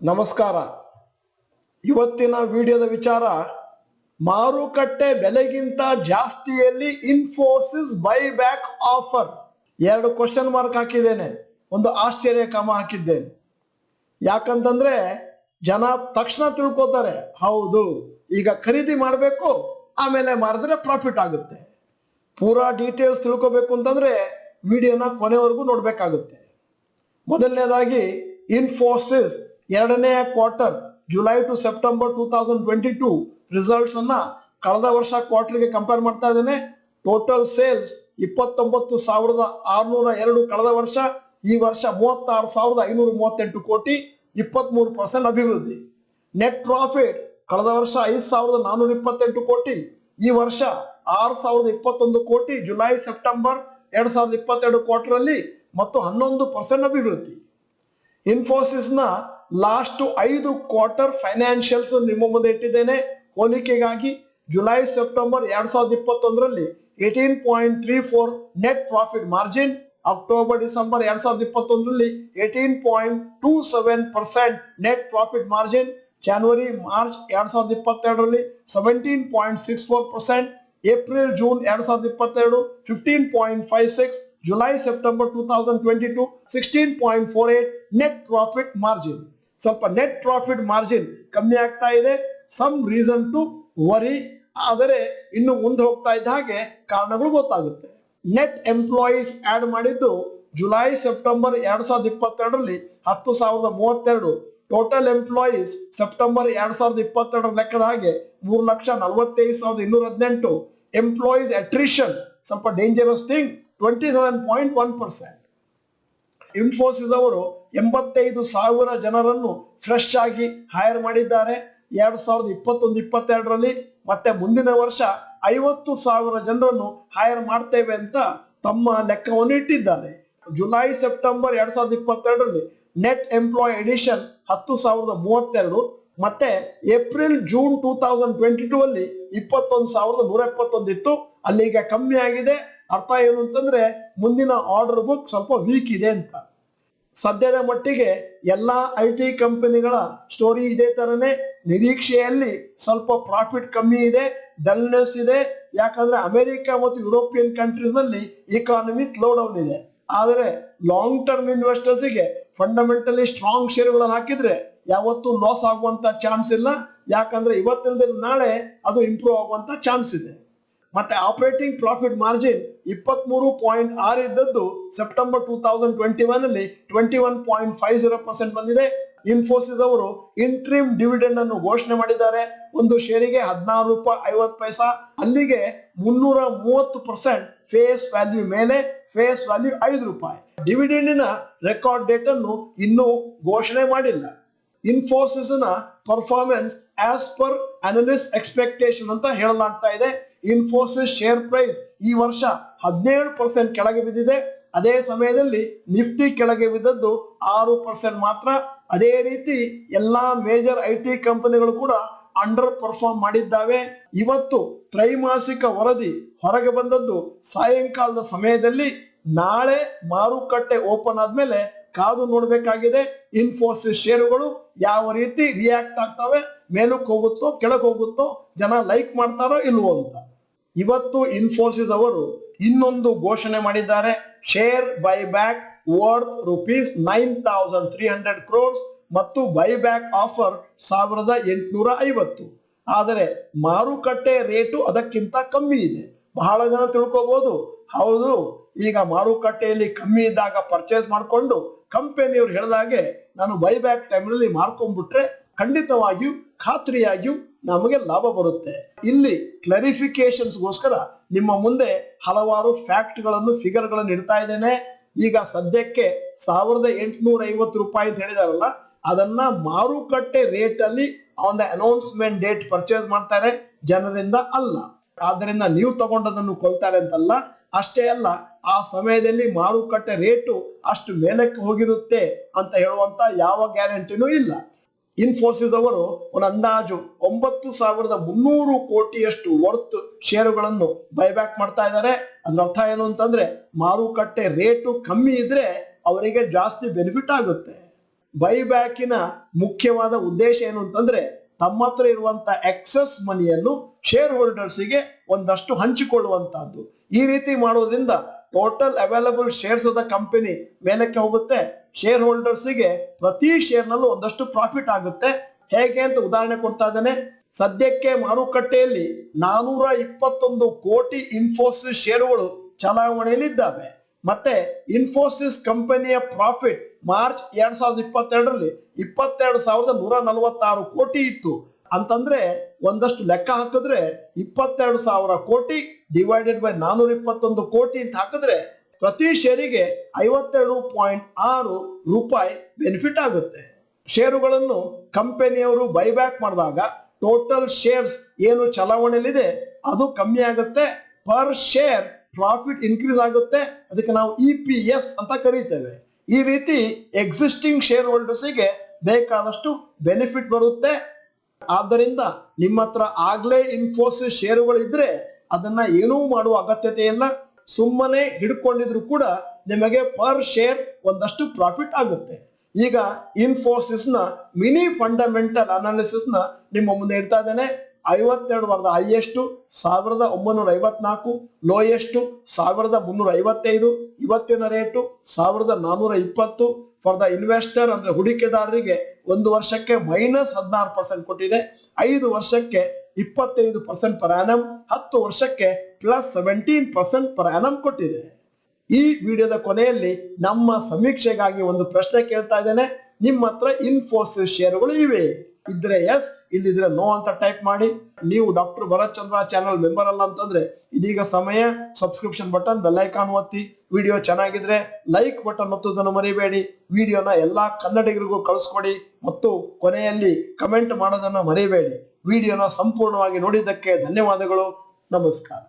ನಮಸ್ಕಾರ. ಇವತ್ತಿನ ವಿಡಿಯೋದ ವಿಚಾರ, ಮಾರುಕಟ್ಟೆ ಬೆಲೆಗಿಂತ ಜಾಸ್ತಿಯಲ್ಲಿ ಇನ್ಫೋಸಿಸ್ ಬೈಬ್ಯಾಕ್ ಆಫರ್. ಎರಡು ಕ್ವಶನ್ ಮಾರ್ಕ್ ಹಾಕಿದ್ದೇನೆ, ಒಂದು ಆಶ್ಚರ್ಯ ಕಾಮ ಹಾಕಿದ್ದೇನೆ. ಯಾಕಂತಂದ್ರೆ ಜನ ತಕ್ಷಣ ತಿಳ್ಕೊತಾರೆ, ಹೌದು ಈಗ ಖರೀದಿ ಮಾಡಬೇಕು, ಆಮೇಲೆ ಮಾರಿದ್ರೆ ಪ್ರಾಫಿಟ್ ಆಗುತ್ತೆ. ಪೂರಾ ಡೀಟೇಲ್ಸ್ ತಿಳ್ಕೊಬೇಕು ಅಂತಂದ್ರೆ ವಿಡಿಯೋನ ಕೊನೆವರೆಗೂ ನೋಡ್ಬೇಕಾಗುತ್ತೆ. ಮೊದಲನೇದಾಗಿ ಇನ್ಫೋಸಿಸ್ ಎರಡನೇ quarter July to September 2022 results ಅನ್ನ ಕಳೆದ ವರ್ಷ ಕ್ವಾರ್ಟರ್ಗೆ ಕಂಪೇರ್ ಮಾಡ್ತಾ ಇದ್ದೇನೆ. ಟೋಟಲ್ ಸೇಲ್ಸ್ 29,602 ಕಳೆದ ವರ್ಷ, ಈ ವರ್ಷ 36,538 ಕೋಟಿ, 23% ಅಭಿವೃದ್ಧಿ. ನೆಟ್ ಪ್ರಾಫಿಟ್ ಕಳೆದ ವರ್ಷ 5,428 ಕೋಟಿ, ಈ ವರ್ಷ 6,021 ಕೋಟಿ ಜುಲೈ ಸೆಪ್ಟೆಂಬರ್ 2022 ಕ್ವಾರ್ಟರ್ ಅಲ್ಲಿ, ಮತ್ತು 11% ಅಭಿವೃದ್ಧಿ. ಇನ್ಫೋಸಿಸ್ ನ ಲಾಸ್ಟ್ 5 ಕ್ವಾರ್ಟರ್ ಫೈನಾನ್ಷಿಯಲ್ಸ್ ನಿಮ್ಮ ಮುಂದೆ ಇಟ್ಟಿದ್ದೇನೆ ಹೋಲಿಕೆಗಾಗಿ. ಜುಲೈ ಸೆಪ್ಟೆಂಬರ್ 2021ರಲ್ಲಿ 18.34 net profit margin, October December 2021ರಲ್ಲಿ 18.27% ನೆಟ್ ಪ್ರಾಫಿಟ್ ಮಾರ್ಜಿನ್, ಜನವರಿ ಮಾರ್ಚ್ 2022ರಲ್ಲಿ 17.64%, April June 2022 15.56, July September 2022 16.48 net profit margin. ಸ್ವಲ್ಪ ನೆಟ್ ಪ್ರಾಫಿಟ್ ಮಾರ್ಜಿನ್ ಕಮ್ಮಿ ಆಗ್ತಾ ಇದೆ, ಸಮ್ ರೀಸನ್ ಟು ವರಿ. ಆದರೆ ಇನ್ನು ಮುಂದೆ ಹೋಗ್ತಾ ಇದ್ದ ಹಾಗೆ ಕಾರಣಗಳು ಗೊತ್ತಾಗುತ್ತೆ. ನೆಟ್ ಎಂಪ್ಲಾಯೀಸ್ ಆಡ್ ಮಾಡಿದ್ದು ಜುಲೈ ಸೆಪ್ಟೆಂಬರ್ 2022ರಲ್ಲಿ 10,032. ಟೋಟಲ್ ಎಂಪ್ಲಾಯೀಸ್ ಸೆಪ್ಟೆಂಬರ್ 2022 ಲೆಕ್ಕದ ಹಾಗೆ 3,45,218. ಎಂಪ್ಲಾಯೀಸ್ ಅಟ್ರಿಷನ್ ಸ್ವಲ್ಪ ಡೇಂಜರಸ್ ಥಿಂಗ್, 27.1%. ಇನ್ಫೋಸಿಸ್ ಅವರು 85,000 ಜನರನ್ನು ಫ್ರೆಶ್ ಆಗಿ ಹೈರ್ ಮಾಡಿದ್ದಾರೆ 2021-22ರಲ್ಲಿ. ಮತ್ತೆ ಮುಂದಿನ ವರ್ಷ 50,000 ಜನರನ್ನು ಹೈರ್ ಮಾಡ್ತೇವೆ ಅಂತ ತಮ್ಮ ಲೆಕ್ಕವನ್ನು ಇಟ್ಟಿದ್ದಾರೆ. ಜುಲೈ ಸೆಪ್ಟೆಂಬರ್ 2022ರಲ್ಲಿ ನೆಟ್ ಎಂಪ್ಲಾಯ್ ಎಡಿಷನ್ 10,032, ಮತ್ತೆ ಏಪ್ರಿಲ್ ಜೂನ್ 2022 ಅಲ್ಲಿ 21,171 ಇತ್ತು, ಅಲ್ಲಿಗ ಕಮ್ಮಿ ಆಗಿದೆ. ಅರ್ಥ ಏನು ಅಂತಂದ್ರೆ ಮುಂದಿನ ಆರ್ಡರ್ ಬುಕ್ ಸ್ವಲ್ಪ ವೀಕ್ ಇದೆ ಅಂತ. ಸದ್ಯದ ಮಟ್ಟಿಗೆ ಎಲ್ಲಾ IT ಕಂಪನಿಗಳ ಸ್ಟೋರಿ ಇದೇ ತರನೇ. ನಿರೀಕ್ಷೆಯಲ್ಲಿ ಸ್ವಲ್ಪ ಪ್ರಾಫಿಟ್ ಕಮ್ಮಿ ಇದೆ, ಡಲ್ನೆಸ್ ಇದೆ. ಯಾಕಂದ್ರೆ ಅಮೆರಿಕ ಮತ್ತು ಯುರೋಪಿಯನ್ ಕಂಟ್ರೀಸ್ ನಲ್ಲಿ ಇಕಾನಮಿ ಸ್ಲೋ ಡೌನ್ ಇದೆ. ಆದರೆ ಲಾಂಗ್ ಟರ್ಮ್ ಇನ್ವೆಸ್ಟರ್ಸ್ಗೆ ಫಂಡಮೆಂಟಲಿ ಸ್ಟ್ರಾಂಗ್ ಶೇರ್ಗಳನ್ನು ಹಾಕಿದ್ರೆ ಯಾವತ್ತೂ ಲಾಸ್ ಆಗುವಂತ ಚಾನ್ಸ್ ಇಲ್ಲ. ಯಾಕಂದ್ರೆ ಇವತ್ತಿನ ನಾಳೆ ಅದು ಇಂಪ್ರೂವ್ ಆಗುವಂತ ಚಾನ್ಸ್ ಇದೆ. ಮತ್ತೆ ಆಪರೇಟಿಂಗ್ ಪ್ರಾಫಿಟ್ ಮಾರ್ಜಿನ್ 23.6 ಇದ್ದದ್ದು ಸೆಪ್ಟೆಂಬರ್ 2021 ಅಲ್ಲಿ 21.50% ಬಂದಿದೆ. ಇನ್ಫೋಸಿಸ್ ಅವರು ಇಂಟ್ರಿಮ್ ಡಿವಿಡೆಂಡ್ ಅನ್ನು ಘೋಷಣೆ ಮಾಡಿದ್ದಾರೆ. ಒಂದು ಶೇರಿಗೆ 16 ರೂಪಾಯಿ 50 ಪೈಸಾ, ಅಲ್ಲಿಗೆ 330% ಫೇಸ್ ವ್ಯಾಲ್ಯೂ ಮೇಲೆ, ಫೇಸ್ ವ್ಯಾಲ್ಯೂ 5 ರೂಪಾಯಿ. ಡಿವಿಡೆಂಡಿನ ರೆಕಾರ್ಡ್ ಡೇಟ್ ಅನ್ನು ಇನ್ನೂ ಘೋಷಣೆ ಮಾಡಿಲ್ಲ. ಇನ್ಫೋಸಿಸ್ ನ performance as per analyst expectation ಅಂತ ಹೇಳಲಾಗ್ತಾ ಇದೆ. ಇನ್ಫೋಸಿಸ್ ಶೇರ್ ಪ್ರೈಸ್ ಈ ವರ್ಷ 17% ಕೆಳಗೆ ಬಿದ್ದಿದೆ. ಅದೇ ಸಮಯದಲ್ಲಿ ನಿಫ್ಟಿ ಕೆಳಗೆ ಬಿದ್ದದ್ದು 6% ಮಾತ್ರ. ಅದೇ ರೀತಿ ಎಲ್ಲಾ ಮೇಜರ್ IT ಕಂಪನಿಗಳು ಕೂಡ ಅಂಡರ್ ಪರ್ಫಾರ್ಮ್ ಮಾಡಿದ್ದಾವೆ. ಇವತ್ತು ತ್ರೈಮಾಸಿಕ ವರದಿ ಹೊರಗೆ ಬಂದದ್ದು ಸಾಯಂಕಾಲದ ಸಮಯದಲ್ಲಿ. ನಾಳೆ ಮಾರುಕಟ್ಟೆ ಓಪನ್ ಆದ್ಮೇಲೆ ಕಾದು ನೋಡ್ಬೇಕಾಗಿದೆ ಇನ್ಫೋಸಿಸ್ ಷೇರುಗಳು ಯಾವ ರೀತಿ ರಿಯಾಕ್ಟ್ ಆಗ್ತವೆ, ಮೇಲಕ್ಕೆ ಹೋಗುತ್ತೋ ಕೆಳಗೆ ಹೋಗುತ್ತೋ, ಜನ ಲೈಕ್ ಮಾಡ್ತಾರೋ ಇಲ್ವೋ ಅಂತ. ಇವತ್ತು ಇನ್ಫೋಸಿಸ್ ಅವರು ಇನ್ನೊಂದು ಘೋಷಣೆ ಮಾಡಿದ್ದಾರೆ. ಶೇರ್ ಬೈಬ್ಯಾಕ್ ವರ್ತ್ ₹9,300 crores ಮತ್ತು ಬೈಬ್ಯಾಕ್ ಆಫರ್ 1,850. ಆದರೆ ಮಾರುಕಟ್ಟೆ ರೇಟು ಅದಕ್ಕಿಂತ ಕಮ್ಮಿ ಇದೆ. ಬಹಳ ಜನ ತಿಳ್ಕೋಬಹುದು, ಹೌದು ಈಗ ಮಾರುಕಟ್ಟೆಯಲ್ಲಿ ಕಮ್ಮಿ ಇದ್ದಾಗ ಪರ್ಚೇಸ್ ಮಾಡಿಕೊಂಡು ಕಂಪನಿಯವರು ಹೇಳಿದಾಗೆ ನಾನು ಬೈಬ್ಯಾಕ್ ಟೈಮ್ನಲ್ಲಿ ಮಾರ್ಕೊಂಡ್ಬಿಟ್ರೆ ಖಂಡಿತವಾಗಿಯೂ ಖಾತ್ರಿಯಾಗಿಯೂ ನಮಗೆ ಲಾಭ ಬರುತ್ತೆ. ಇಲ್ಲಿ ಕ್ಲಾರಿಫಿಕೇಶನ್ಸ್ಗೋಸ್ಕರ ನಿಮ್ಮ ಮುಂದೆ ಹಲವಾರು ಫ್ಯಾಕ್ಟ್ ಗಳನ್ನು, ಫಿಗರ್ ಗಳನ್ನು ಇಡ್ತಾ ಇದ್ದೇನೆ. ಈಗ ಸದ್ಯಕ್ಕೆ 1,850 ರೂಪಾಯಿ ಅಂತ ಹೇಳಿದಾರಲ್ಲ, ಅದನ್ನ ಮಾರುಕಟ್ಟೆ ರೇಟ್ ಅಲ್ಲಿ on the announcement date purchase ಮಾಡ್ತಾರೆ, ಜನರಿಂದ ಅಲ್ಲ. ಆದ್ದರಿಂದ ನೀವು ತಗೊಂಡದನ್ನು ಕೊಳ್ತಾರೆ ಅಂತಲ್ಲ. ಅಷ್ಟೇ ಅಲ್ಲ, ಆ ಸಮಯದಲ್ಲಿ ಮಾರುಕಟ್ಟೆ ರೇಟು ಅಷ್ಟು ಮೇಲಕ್ಕೆ ಹೋಗಿರುತ್ತೆ ಅಂತ ಹೇಳುವಂತ ಯಾವ ಗ್ಯಾರಂಟಿನೂ ಇಲ್ಲ. ಇನ್ಫೋಸಿಸ್ ಅವರು ಒಂದು ಅಂದಾಜು 9,300 ಕೋಟಿಯಷ್ಟು ವರ್ತ್ ಷೇರುಗಳನ್ನು ಬೈಬ್ಯಾಕ್ ಮಾಡ್ತಾ ಇದ್ದಾರೆ. ಅದ್ರ ಅರ್ಥ ಏನು ಅಂತಂದ್ರೆ ಮಾರುಕಟ್ಟೆ ರೇಟು ಕಮ್ಮಿ ಇದ್ರೆ ಅವರಿಗೆ ಜಾಸ್ತಿ ಬೆನಿಫಿಟ್ ಆಗುತ್ತೆ. ಬೈಬ್ಯಾಕಿನ ಮುಖ್ಯವಾದ ಉದ್ದೇಶ ಏನು ಅಂತಂದ್ರೆ ತಮ್ಮ ಹತ್ರ ಇರುವಂತ ಎಕ್ಸೆಸ್ ಮನಿಯನ್ನು ಶೇರ್ ಹೋಲ್ಡರ್ಸ್ಗೆ ಒಂದಷ್ಟು ಹಂಚಿಕೊಳ್ಳುವಂತಹದ್ದು. ಈ ರೀತಿ ಮಾಡೋದ್ರಿಂದ ಟೋಟಲ್ ಅವೈಲಬಲ್ ಶೇರ್ಸ್ ಆದ ಕಂಪನಿ ಮೇಲಕ್ಕೆ ಹೋಗುತ್ತೆ, ಶೇರ್ ಹೋಲ್ಡರ್ಸ್ಗೆ ಪ್ರತಿ ಶೇರ್ ನಲ್ಲೂ ಒಂದಷ್ಟು ಪ್ರಾಫಿಟ್ ಆಗುತ್ತೆ. ಹೇಗೆ ಅಂತ ಉದಾಹರಣೆ ಕೊಡ್ತಾ ಇದ್ದೇನೆ. ಸದ್ಯಕ್ಕೆ ಮಾರುಕಟ್ಟೆಯಲ್ಲಿ 421 ಕೋಟಿ ಇನ್ಫೋಸಿಸ್ ಶೇರುಗಳು ಚಲಾವಣೆಯಲ್ಲಿದ್ದಾವೆ. ಮತ್ತೆ ಇನ್ಫೋಸಿಸ್ ಕಂಪನಿಯ ಪ್ರಾಫಿಟ್ ಮಾರ್ಚ್ 2022ರಲ್ಲಿ 22,146 ಕೋಟಿ ಇತ್ತು. ಅಂತಂದ್ರೆ ಒಂದಷ್ಟು ಲೆಕ್ಕ ಹಾಕಿದ್ರೆ 22,000 ಕೋಟಿ ಡಿವೈಡೆಡ್ ಬೈ 421 ಕೋಟಿ ಅಂತ ಹಾಕಿದ್ರೆ ಪ್ರತಿ ಶೇರಿಗೆ 52.6 ರೂಪಾಯಿ ಬೆನಿಫಿಟ್ ಆಗುತ್ತೆ. ಷೇರುಗಳನ್ನು ಕಂಪನಿಯವರು ಬೈಬ್ಯಾಕ್ ಮಾಡಿದಾಗ ಟೋಟಲ್ ಶೇರ್ಸ್ ಏನು ಚಲಾವಣೆಯಲ್ಲಿದೆ ಅದು ಕಮ್ಮಿ ಆಗುತ್ತೆ, ಪರ್ ಶೇರ್ ಪ್ರಾಫಿಟ್ ಇನ್ಕ್ರೀಸ್ ಆಗುತ್ತೆ. ಅದಕ್ಕೆ ನಾವು EPS ಅಂತ ಕರೀತೇವೆ. ಈ ರೀತಿ ಎಕ್ಸಿಸ್ಟಿಂಗ್ ಶೇರ್ ಹೋಲ್ಡರ್ಸ್ಗೆ ಬೇಕಾದಷ್ಟು ಬೆನಿಫಿಟ್ ಬರುತ್ತೆ. ಆದ್ದರಿಂದ ನಿಮ್ಮ ಹತ್ರ ಆಗ್ಲೇ ಇನ್ಫೋಸಿಸ್ ಶೇರುಗಳು ಇದ್ರೆ ಅದನ್ನ ಏನೂ ಮಾಡುವ ಅಗತ್ಯತೆ ಇಲ್ಲ. ಸುಮ್ಮನೆ ಹಿಡ್ಕೊಂಡಿದ್ರು ಕೂಡ ನಿಮಗೆ ಪರ್ ಶೇರ್ ಒಂದಷ್ಟು ಪ್ರಾಫಿಟ್ ಆಗುತ್ತೆ. ಈಗ ಇನ್ಫೋಸಿಸ್ ನ ಮಿನಿ ಫಂಡಮೆಂಟಲ್ ಅನಾಲಿಸಿಸ್ ನ ನಿಮ್ಮ ಮುಂದೆ ಇಡ್ತಾ ಇದ್ದೇನೆ. 52 ವಾರದ ಹೈಯೆಸ್ಟ್ 1954, ಲೋಯೆಸ್ಟ್ 1355, ಇವತ್ತಿನ ರೇಟು 1420. ಫಾರ್ ದ ಇನ್ವೆಸ್ಟರ್ ಅಂದ್ರೆ ಹೂಡಿಕೆದಾರರಿಗೆ 1 ವರ್ಷಕ್ಕೆ -16% ಕೊಟ್ಟಿದೆ, 5 ವರ್ಷಕ್ಕೆ 25% ಪರ್ ಆನಮ್, 10 ವರ್ಷಕ್ಕೆ +17% ಪರ್ ಆನಮ್ ಕೊಟ್ಟಿದೆ. ಈ ವಿಡಿಯೋದ ಕೊನೆಯಲ್ಲಿ ನಮ್ಮ ಸಮೀಕ್ಷೆಗಾಗಿ ಒಂದು ಪ್ರಶ್ನೆ ಕೇಳ್ತಾ ಇದ್ದೇನೆ. ನಿಮ್ಮ ಹತ್ರ ಇನ್ಫೋಸಿಸ್ ಶೇರುಗಳು ಇವೆ? ಇದ್ರೆ ಎಸ್, ಇಲ್ಲಿದ್ರೆ ನೋ ಅಂತ ಟೈಪ್ ಮಾಡಿ. ನೀವು ಡಾಕ್ಟರ್ ಭರತ್ ಚಂದ್ರ ಚಾನಲ್ ಮೆಂಬರ್ ಅಲ್ಲ ಅಂತಂದ್ರೆ ಇದೀಗ ಸಮಯ. ಸಬ್ಸ್ಕ್ರಿಪ್ಷನ್ ಬಟನ್, ಬೆಲ್ ಐಕಾನ್ ಒತ್ತಿ. ವಿಡಿಯೋ ಚೆನ್ನಾಗಿದ್ರೆ ಲೈಕ್ ಬಟನ್ ಒತ್ತುವುದನ್ನು ಮರಿಬೇಡಿ. ವಿಡಿಯೋನ ಎಲ್ಲಾ ಕನ್ನಡಿಗರಿಗೂ ಕಳಿಸ್ಕೊಡಿ ಮತ್ತು ಕೊನೆಯಲ್ಲಿ ಕಮೆಂಟ್ ಮಾಡೋದನ್ನ ಮರಿಬೇಡಿ. ವಿಡಿಯೋನ ಸಂಪೂರ್ಣವಾಗಿ ನೋಡಿದ್ದಕ್ಕೆ ಧನ್ಯವಾದಗಳು. ನಮಸ್ಕಾರ.